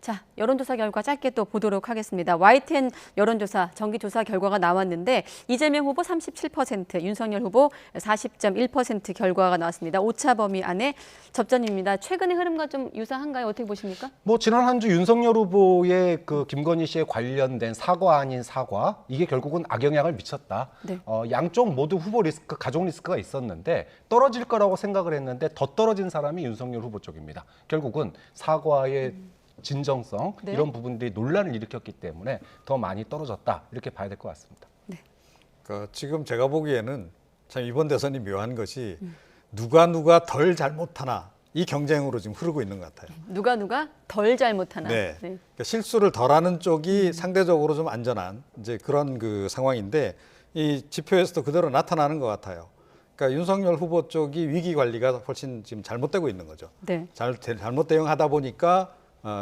자, 여론조사 결과 짧게 또 보도록 하겠습니다. YTN 여론조사 정기조사 결과가 나왔는데 이재명 후보 37%, 윤석열 후보 40.1% 결과가 나왔습니다. 오차 범위 안에 접전입니다. 최근의 흐름과 좀 유사한가요? 어떻게 보십니까? 뭐 지난 한 주 윤석열 후보의 그 김건희 씨에 관련된 사과 아닌 사과, 이게 결국은 악영향을 미쳤다. 네. 양쪽 모두 후보 리스크, 가족 리스크가 있었는데 떨어질 거라고 생각을 했는데 더 떨어진 사람이 윤석열 후보 쪽입니다. 결국은 사과의 진정성, 네. 이런 부분들이 논란을 일으켰기 때문에 더 많이 떨어졌다, 이렇게 봐야 될 것 같습니다. 네. 그러니까 지금 제가 보기에는 참 이번 대선이 묘한 것이 누가 덜 잘못하나 이 경쟁으로 지금 흐르고 있는 것 같아요. 누가 덜 잘못하나. 네. 그러니까 실수를 덜하는 쪽이 상대적으로 좀 안전한 이제 그런 그 상황인데 이 지표에서도 그대로 나타나는 것 같아요. 그러니까 윤석열 후보 쪽이 위기 관리가 훨씬 지금 잘못되고 있는 거죠. 네. 잘못 대응하다 보니까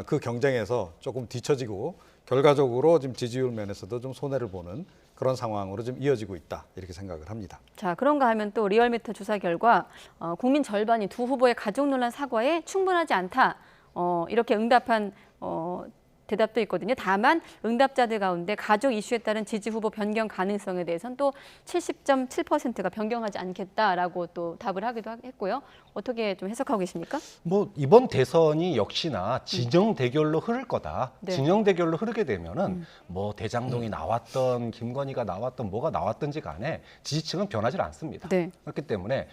그 경쟁에서 조금 뒤처지고 결과적으로 지금 지지율 면에서도 좀 손해를 보는 그런 상황으로 좀 이어지고 있다, 이렇게 생각을 합니다. 자, 그런가 하면 또 리얼미터 조사 결과 국민 절반이 두 후보의 가족 논란 사과에 충분하지 않다. 이렇게 응답한 대답도 있거든요. 다만 응답자들 가운데 가족 이슈에 따른 지지 후보 변경 가능성에 대해서는 또 70.7%가 변경하지 않겠다라고 또 답을 하기도 했고요. 어떻게 좀 해석하고 계십니까? 뭐 이번 대선이 역시나 진영 대결로 흐를 거다. 네. 진영 대결로 흐르게 되면은 뭐 대장동이 나왔던 김건희가 나왔던 뭐가 나왔든지 간에 지지층은 변하지 않습니다. 네. 그렇기 때문에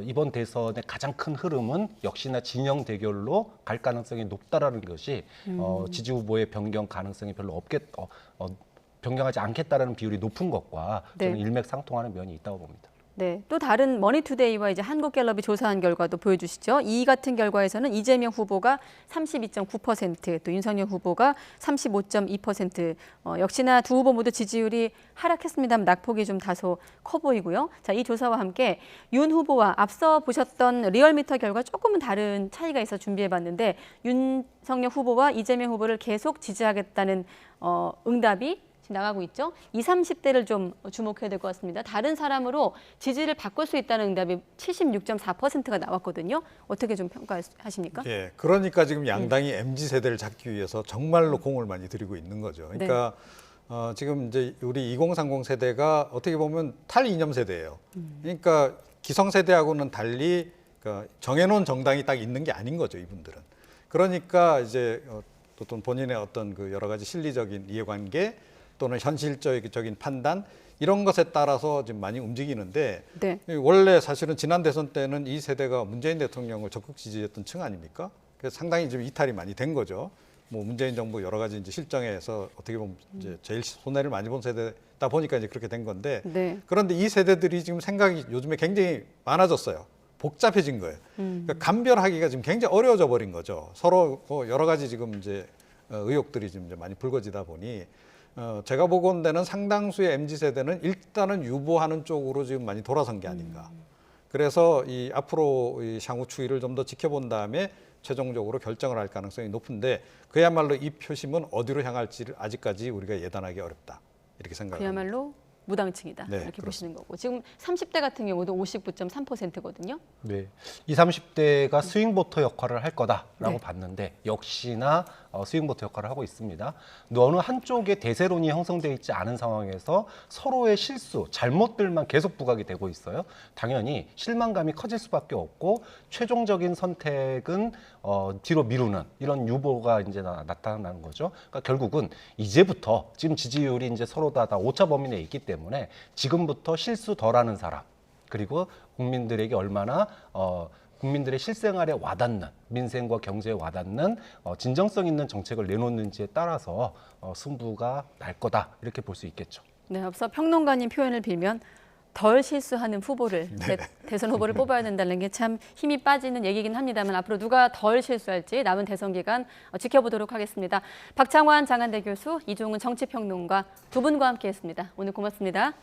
이번 대선의 가장 큰 흐름은 역시나 진영 대결로 갈 가능성이 높다라는 것이 지지 후보의 변경 가능성이 별로 변경하지 않겠다라는 비율이 높은 것과 네. 저는 일맥상통하는 면이 있다고 봅니다. 네, 또 다른 머니투데이와 이제 한국갤럽이 조사한 결과도 보여주시죠. 이 같은 결과에서는 이재명 후보가 32.9%, 또 윤석열 후보가 35.2%, 역시나 두 후보 모두 지지율이 하락했습니다만 낙폭이 좀 다소 커 보이고요. 자, 이 조사와 함께 윤 후보와 앞서 보셨던 리얼미터 결과 조금은 다른 차이가 있어 준비해봤는데 윤석열 후보와 이재명 후보를 계속 지지하겠다는 응답이 나가고 있죠. 20, 30대를 좀 주목해야 될 것 같습니다. 다른 사람으로 지지를 바꿀 수 있다는 응답이 76.4%가 나왔거든요. 어떻게 좀 평가하십니까? 예, 그러니까 지금 양당이 MZ세대를 잡기 위해서 정말로 공을 많이 들이고 있는 거죠. 그러니까 지금 이제 우리 2030 세대가 어떻게 보면 탈이념 세대예요. 그러니까 기성세대하고는 달리 정해놓은 정당이 딱 있는 게 아닌 거죠, 이분들은. 그러니까 이제 어떤 본인의 어떤 그 여러 가지 실리적인 이해관계 또는 현실적인 판단 이런 것에 따라서 지금 많이 움직이는데 네. 원래 사실은 지난 대선 때는 이 세대가 문재인 대통령을 적극 지지했던 층 아닙니까? 그래서 상당히 좀 이탈이 많이 된 거죠. 뭐 문재인 정부 여러 가지 이제 실정에서 어떻게 보면 이제 제일 손해를 많이 본 세대다 보니까 이제 그렇게 된 건데 네. 그런데 이 세대들이 지금 생각이 요즘에 굉장히 많아졌어요. 복잡해진 거예요. 그러니까 감별하기가 지금 굉장히 어려워져 버린 거죠. 서로 여러 가지 지금 이제 의혹들이 지금 이제 많이 불거지다 보니 제가 보건대는 상당수의 MZ세대는 일단은 유보하는 쪽으로 지금 많이 돌아선 게 아닌가. 그래서 이 앞으로 이 향후 추이를 좀 더 지켜본 다음에 최종적으로 결정을 할 가능성이 높은데 그야말로 이 표심은 어디로 향할지를 아직까지 우리가 예단하기 어렵다. 이렇게 생각합니다. 그야말로 무당층이다. 네, 이렇게 그렇습니다. 보시는 거고. 지금 30대 같은 경우도 59.3%거든요. 네, 20, 30대가 스윙보터 역할을 할 거다라고 네. 봤는데 역시나 스윙보터 역할을 하고 있습니다. 어느 한쪽에 대세론이 형성되어 있지 않은 상황에서 서로의 실수, 잘못들만 계속 부각이 되고 있어요. 당연히 실망감이 커질 수밖에 없고 최종적인 선택은 뒤로 미루는 이런 유보가 이제 나타나는 거죠. 그러니까 결국은 이제부터 지금 지지율이 이제 서로 다 오차 범위 내에 있기 때문에 지금부터 실수 덜하는 사람 그리고 국민들에게 얼마나 국민들의 실생활에 와닿는 민생과 경제에 와닿는 진정성 있는 정책을 내놓는지에 따라서 승부가 날 거다 이렇게 볼 수 있겠죠. 네, 앞서 평론가님 표현을 빌면 덜 실수하는 후보를 대선 후보를 뽑아야 된다는 게 참 힘이 빠지는 얘기긴 합니다만 앞으로 누가 덜 실수할지 남은 대선 기간 지켜보도록 하겠습니다. 박창환 장한대 교수, 이종훈 정치평론가 두 분과 함께했습니다. 오늘 고맙습니다.